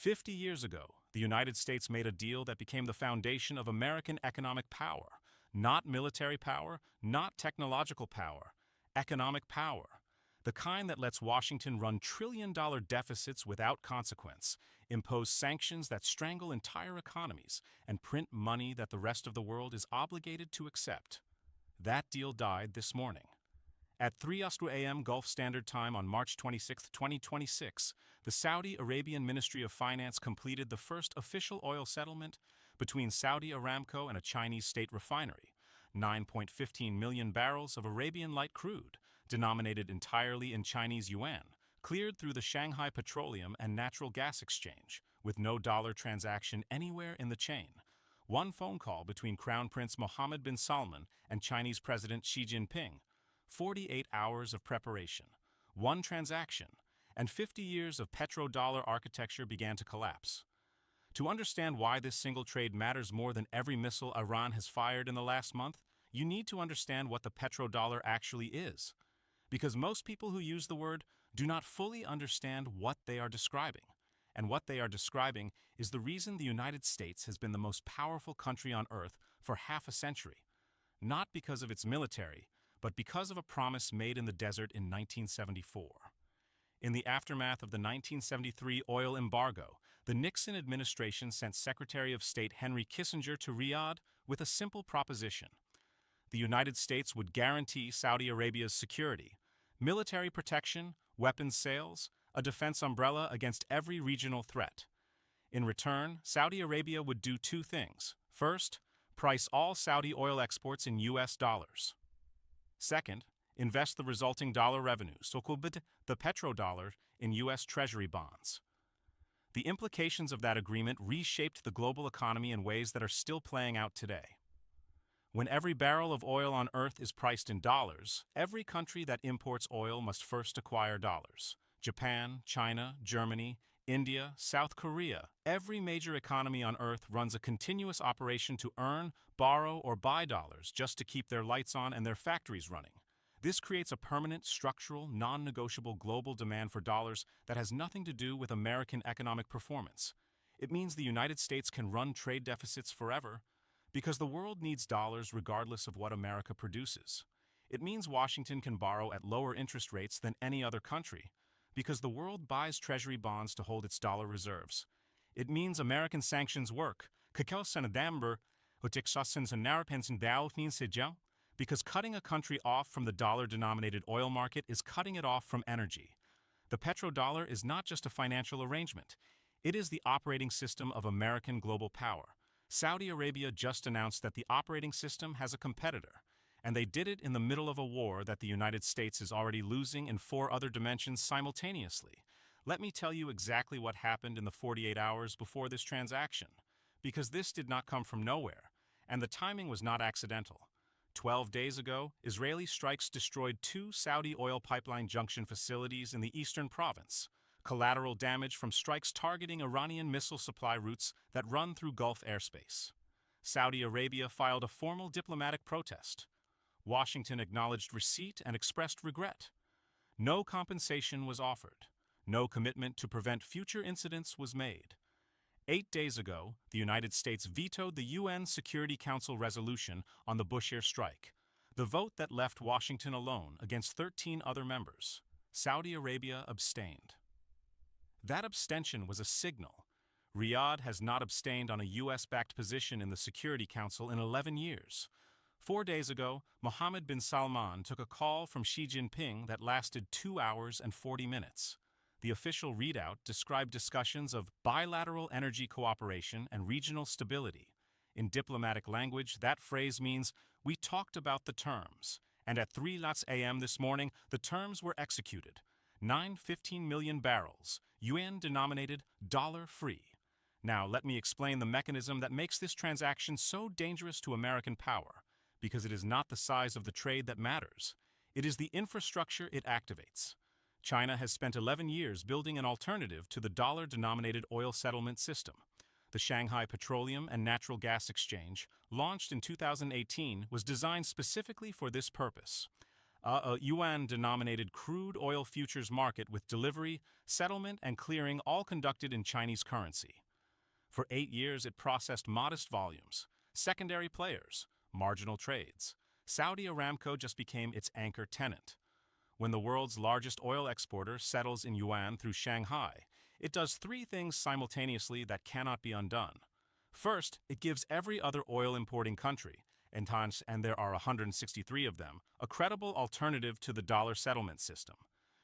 50 years ago, the United States made a deal that became the foundation of American economic power. Not military power, not technological power, economic power. The kind that lets Washington run trillion-dollar deficits without consequence, impose sanctions that strangle entire economies, and print money that the rest of the world is obligated to accept. That deal died this morning. At 3:00 a.m. Gulf Standard Time on March 26, 2026, the Saudi Arabian Ministry of Finance completed the first official oil settlement between Saudi Aramco and a Chinese state refinery. 9.15 million barrels of Arabian light crude, denominated entirely in Chinese yuan, cleared through the Shanghai Petroleum and Natural Gas Exchange, with no dollar transaction anywhere in the chain. One phone call between Crown Prince Mohammed bin Salman and Chinese President Xi Jinping. 48 hours of preparation, one transaction, and 50 years of petrodollar architecture began to collapse. To understand why this single trade matters more than every missile Iran has fired in the last month, you need to understand what the petrodollar actually is. Because most people who use the word do not fully understand what they are describing. And what they are describing is the reason the United States has been the most powerful country on earth for half a century. Not because of its military, but because of a promise made in the desert in 1974. In the aftermath of the 1973 oil embargo, the Nixon administration sent Secretary of State Henry Kissinger to Riyadh with a simple proposition. The United States would guarantee Saudi Arabia's security, military protection, weapons sales, a defense umbrella against every regional threat. In return, Saudi Arabia would do two things. First, price all Saudi oil exports in U.S. dollars. Second, invest the resulting dollar revenue, so-called the petrodollar, in U.S. Treasury bonds. The implications of that agreement reshaped the global economy in ways that are still playing out today. When every barrel of oil on Earth is priced in dollars, every country that imports oil must first acquire dollars. Japan, China, Germany, India, South Korea, every major economy on Earth runs a continuous operation to earn, borrow, or buy dollars just to keep their lights on and their factories running. This creates a permanent, structural, non-negotiable global demand for dollars that has nothing to do with American economic performance. It means the United States can run trade deficits forever because the world needs dollars regardless of what America produces. It means Washington can borrow at lower interest rates than any other country because the world buys treasury bonds to hold its dollar reserves. It means American sanctions work, because cutting a country off from the dollar-denominated oil market is cutting it off from energy. The petrodollar is not just a financial arrangement. It is the operating system of American global power. Saudi Arabia just announced that the operating system has a competitor, and they did it in the middle of a war that the United States is already losing in 4 other dimensions simultaneously. Let me tell you exactly what happened in the 48 hours before this transaction, because this did not come from nowhere, and the timing was not accidental. 12 days ago, Israeli strikes destroyed 2 Saudi oil pipeline junction facilities in the eastern province. Collateral damage from strikes targeting Iranian missile supply routes that run through Gulf airspace. Saudi Arabia filed a formal diplomatic protest. Washington acknowledged receipt and expressed regret. No compensation was offered. No commitment to prevent future incidents was made. 8 days ago, the United States vetoed the UN Security Council resolution on the Bush air strike, the vote that left Washington alone against 13 other members. Saudi Arabia abstained. That abstention was a signal. Riyadh has not abstained on a U.S.-backed position in the Security Council in 11 years. 4 days ago, Mohammed bin Salman took a call from Xi Jinping that lasted 2 hours and 40 minutes. The official readout described discussions of bilateral energy cooperation and regional stability. In diplomatic language, that phrase means, "We talked about the terms." And at 3:00 a.m. this morning, the terms were executed. 915 million barrels, yuan-denominated, dollar-free. Now, let me explain the mechanism that makes this transaction so dangerous to American power. Because it is not the size of the trade that matters. It is the infrastructure it activates. China has spent 11 years building an alternative to the dollar-denominated oil settlement system. The Shanghai Petroleum and Natural Gas Exchange, launched in 2018, was designed specifically for this purpose. A yuan-denominated crude oil futures market with delivery, settlement, and clearing all conducted in Chinese currency. For 8 years, it processed modest volumes, secondary players, marginal trades. Saudi Aramco just became its anchor tenant. When the world's largest oil exporter settles in yuan through Shanghai, it does 3 things simultaneously that cannot be undone. First, it gives every other oil-importing country, and there are 163 of them, a credible alternative to the dollar settlement system.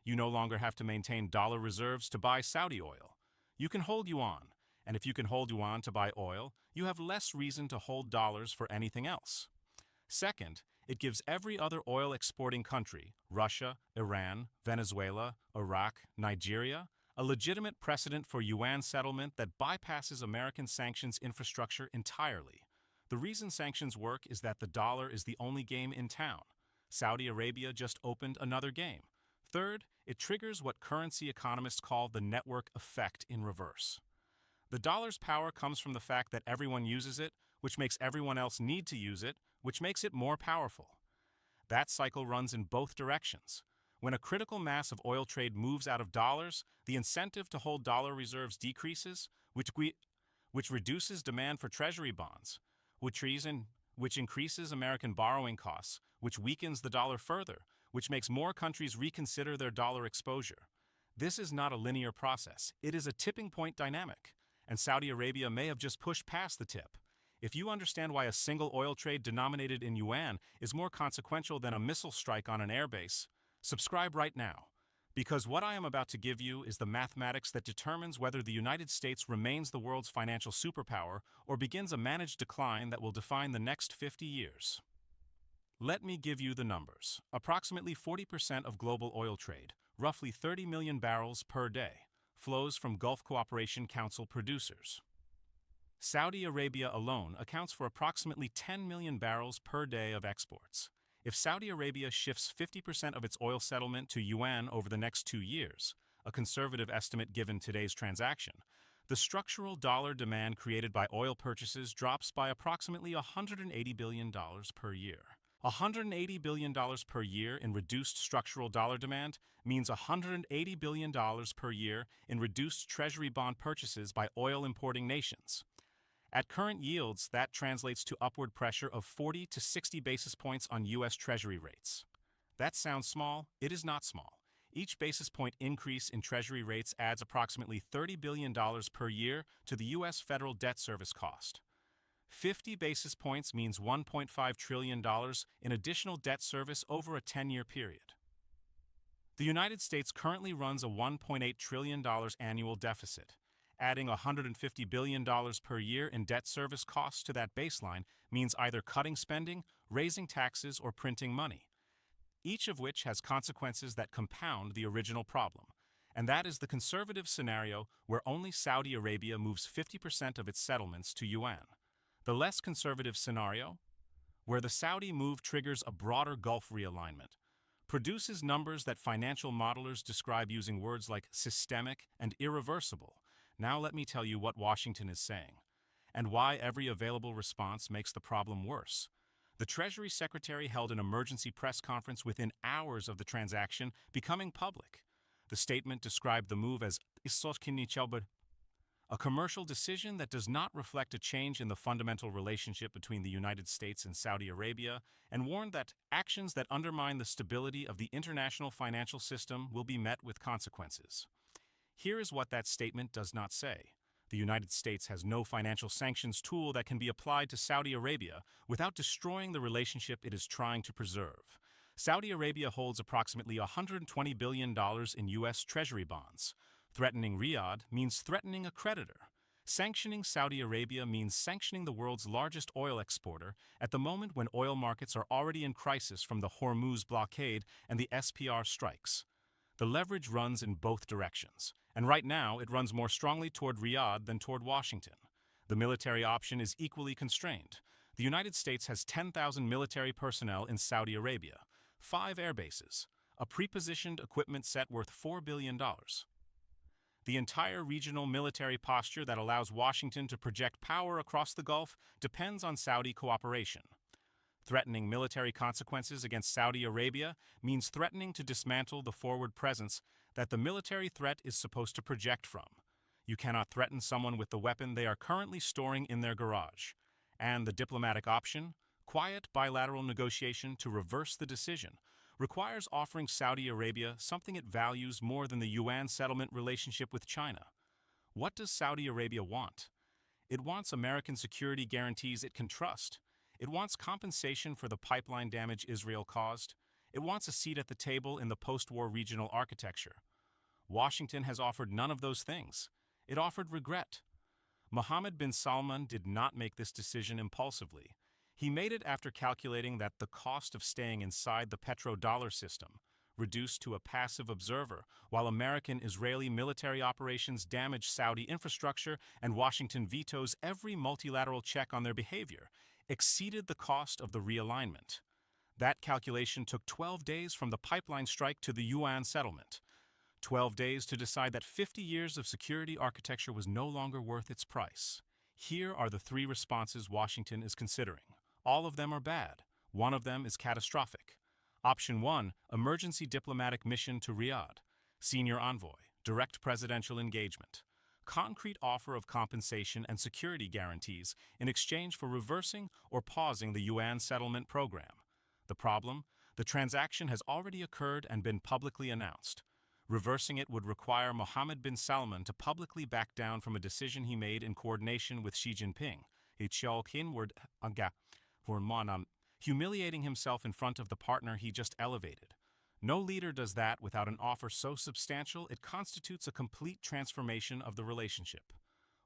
You no longer have to maintain dollar reserves to buy Saudi oil. You can hold yuan, and if you can hold yuan to buy oil, you have less reason to hold dollars for anything else. Second, it gives every other oil-exporting country, Russia, Iran, Venezuela, Iraq, Nigeria, a legitimate precedent for yuan settlement that bypasses American sanctions infrastructure entirely. The reason sanctions work is that the dollar is the only game in town. Saudi Arabia just opened another game. Third, it triggers what currency economists call the network effect in reverse. The dollar's power comes from the fact that everyone uses it, which makes everyone else need to use it, which makes it more powerful. That cycle runs in both directions. When a critical mass of oil trade moves out of dollars, the incentive to hold dollar reserves decreases, which reduces demand for treasury bonds, which increases American borrowing costs, which weakens the dollar further, which makes more countries reconsider their dollar exposure. This is not a linear process. It is a tipping point dynamic, and Saudi Arabia may have just pushed past the tip. If you understand why a single oil trade denominated in yuan is more consequential than a missile strike on an airbase, subscribe right now, because what I am about to give you is the mathematics that determines whether the United States remains the world's financial superpower or begins a managed decline that will define the next 50 years. Let me give you the numbers. Approximately 40% of global oil trade, roughly 30 million barrels per day, flows from Gulf Cooperation Council producers. Saudi Arabia alone accounts for approximately 10 million barrels per day of exports. If Saudi Arabia shifts 50% of its oil settlement to yuan over the next 2 years, a conservative estimate given today's transaction, the structural dollar demand created by oil purchases drops by approximately $180 billion per year. $180 billion per year in reduced structural dollar demand means $180 billion per year in reduced treasury bond purchases by oil-importing nations. At current yields, that translates to upward pressure of 40 to 60 basis points on U.S. Treasury rates. That sounds small. It is not small. Each basis point increase in Treasury rates adds approximately $30 billion per year to the U.S. federal debt service cost. 50 basis points means $1.5 trillion in additional debt service over a 10-year period. The United States currently runs a $1.8 trillion annual deficit. Adding $150 billion per year in debt service costs to that baseline means either cutting spending, raising taxes, or printing money, each of which has consequences that compound the original problem. And that is the conservative scenario where only Saudi Arabia moves 50% of its settlements to yuan. The less conservative scenario, where the Saudi move triggers a broader Gulf realignment, produces numbers that financial modelers describe using words like systemic and irreversible. Now let me tell you what Washington is saying, and why every available response makes the problem worse. The Treasury Secretary held an emergency press conference within hours of the transaction becoming public. The statement described the move as a commercial decision that does not reflect a change in the fundamental relationship between the United States and Saudi Arabia, and warned that actions that undermine the stability of the international financial system will be met with consequences. Here is what that statement does not say. The United States has no financial sanctions tool that can be applied to Saudi Arabia without destroying the relationship it is trying to preserve. Saudi Arabia holds approximately $120 billion in U.S. Treasury bonds. Threatening Riyadh means threatening a creditor. Sanctioning Saudi Arabia means sanctioning the world's largest oil exporter at the moment when oil markets are already in crisis from the Hormuz blockade and the SPR strikes. The leverage runs in both directions, and right now it runs more strongly toward Riyadh than toward Washington. The military option is equally constrained. The United States has 10,000 military personnel in Saudi Arabia, 5 air bases, a prepositioned equipment set worth $4 billion. The entire regional military posture that allows Washington to project power across the Gulf depends on Saudi cooperation. Threatening military consequences against Saudi Arabia means threatening to dismantle the forward presence that the military threat is supposed to project from. You cannot threaten someone with the weapon they are currently storing in their garage. And the diplomatic option, quiet bilateral negotiation to reverse the decision, requires offering Saudi Arabia something it values more than the yuan settlement relationship with China. What does Saudi Arabia want? It wants American security guarantees it can trust. It wants compensation for the pipeline damage Israel caused. It wants a seat at the table in the post-war regional architecture. Washington has offered none of those things. It offered regret. Mohammed bin Salman did not make this decision impulsively. He made it after calculating that the cost of staying inside the petrodollar system, reduced to a passive observer while American-Israeli military operations damage Saudi infrastructure and Washington vetoes every multilateral check on their behavior, exceeded the cost of the realignment. That calculation took 12 days from the pipeline strike to the yuan settlement. 12 days to decide that 50 years of security architecture was no longer worth its price. Here are the three responses Washington is considering. All of them are bad. One of them is catastrophic. Option 1, emergency diplomatic mission to Riyadh. Senior envoy, direct presidential engagement. Concrete offer of compensation and security guarantees in exchange for reversing or pausing the yuan settlement program. The problem? The transaction has already occurred and been publicly announced. Reversing it would require Mohammed bin Salman to publicly back down from a decision he made in coordination with Xi Jinping, humiliating himself in front of the partner he just elevated. No leader does that without an offer so substantial it constitutes a complete transformation of the relationship.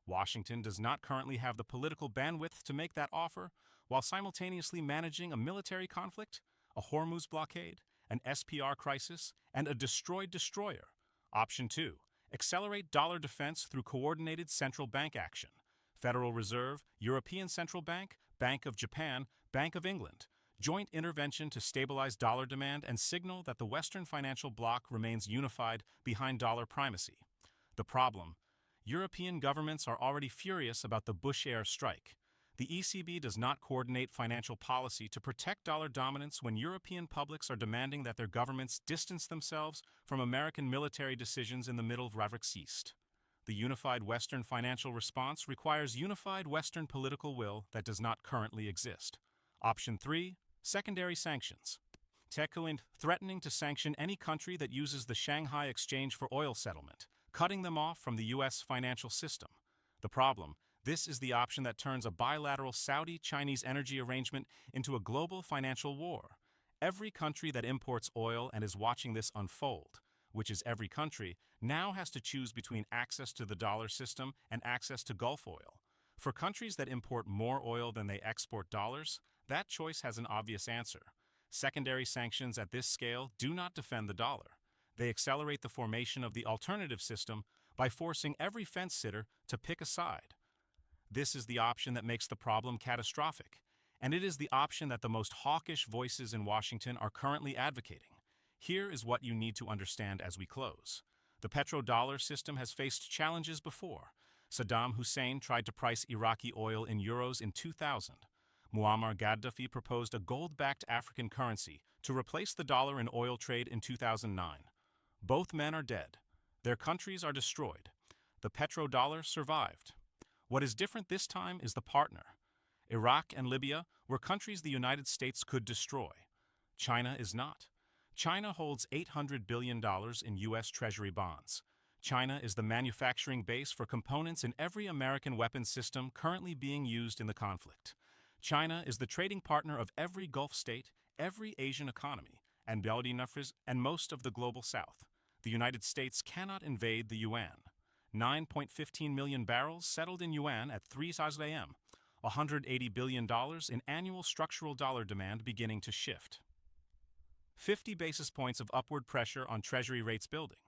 Washington does not currently have the political bandwidth to make that offer, while simultaneously managing a military conflict, a Hormuz blockade, an SPR crisis, and a destroyed destroyer. Option 2, accelerate dollar defense through coordinated central bank action. Federal Reserve, European Central Bank, Bank of Japan, Bank of England. Joint intervention to stabilize dollar demand and signal that the Western financial bloc remains unified behind dollar primacy. The problem: European governments are already furious about the Bush-era strike. The ECB does not coordinate financial policy to protect dollar dominance when European publics are demanding that their governments distance themselves from American military decisions in the middle of East. The unified Western financial response requires unified Western political will that does not currently exist. Option 3, secondary sanctions. Threatening to sanction any country that uses the Shanghai Exchange for Oil settlement, cutting them off from the U.S. financial system. The problem: this is the option that turns a bilateral Saudi-Chinese energy arrangement into a global financial war. Every country that imports oil and is watching this unfold, which is every country, now has to choose between access to the dollar system and access to Gulf oil. For countries that import more oil than they export dollars, that choice has an obvious answer. Secondary sanctions at this scale do not defend the dollar. They accelerate the formation of the alternative system by forcing every fence-sitter to pick a side. This is the option that makes the problem catastrophic, and it is the option that the most hawkish voices in Washington are currently advocating. Here is what you need to understand as we close. The petrodollar system has faced challenges before. Saddam Hussein tried to price Iraqi oil in euros in 2000. Muammar Gaddafi proposed a gold-backed African currency to replace the dollar in oil trade in 2009. Both men are dead. Their countries are destroyed. The petrodollar survived. What is different this time is the partner. Iraq and Libya were countries the United States could destroy. China is not. China holds $800 billion in U.S. Treasury bonds. China is the manufacturing base for components in every American weapons system currently being used in the conflict. China is the trading partner of every Gulf state, every Asian economy, and most of the global South. The United States cannot invade the yuan. 9.15 million barrels settled in yuan at 3 a.m., $180 billion in annual structural dollar demand beginning to shift. 50 basis points of upward pressure on Treasury rates building.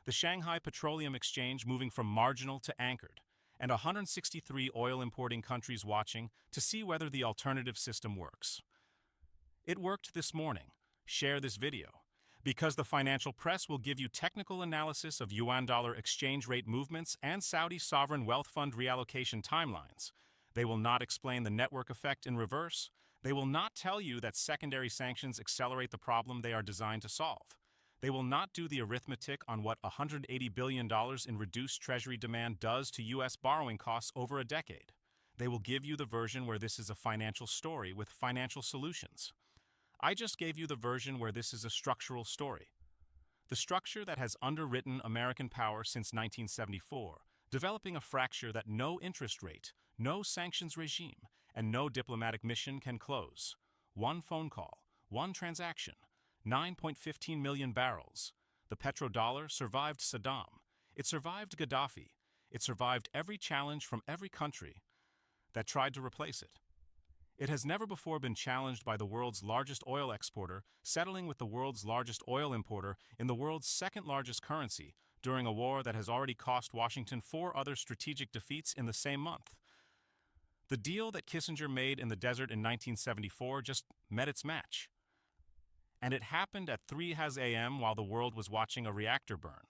The Shanghai Petroleum Exchange moving from marginal to anchored, and 163 oil-importing countries watching to see whether the alternative system works. It worked this morning. Share this video, because the financial press will give you technical analysis of yuan-dollar exchange rate movements and Saudi sovereign wealth fund reallocation timelines. They will not explain the network effect in reverse. They will not tell you that secondary sanctions accelerate the problem they are designed to solve. They will not do the arithmetic on what $180 billion in reduced Treasury demand does to U.S. borrowing costs over a decade. They will give you the version where this is a financial story with financial solutions. I just gave you the version where this is a structural story. The structure that has underwritten American power since 1974, developing a fracture that no interest rate, no sanctions regime, and no diplomatic mission can close. One phone call, one transaction, 9.15 million barrels. The petrodollar survived Saddam. It survived Gaddafi. It survived every challenge from every country that tried to replace it. It has never before been challenged by the world's largest oil exporter, settling with the world's largest oil importer in the world's second largest currency during a war that has already cost Washington 4 other strategic defeats in the same month. The deal that Kissinger made in the desert in 1974 just met its match. And it happened at 3 a.m. while the world was watching a reactor burn.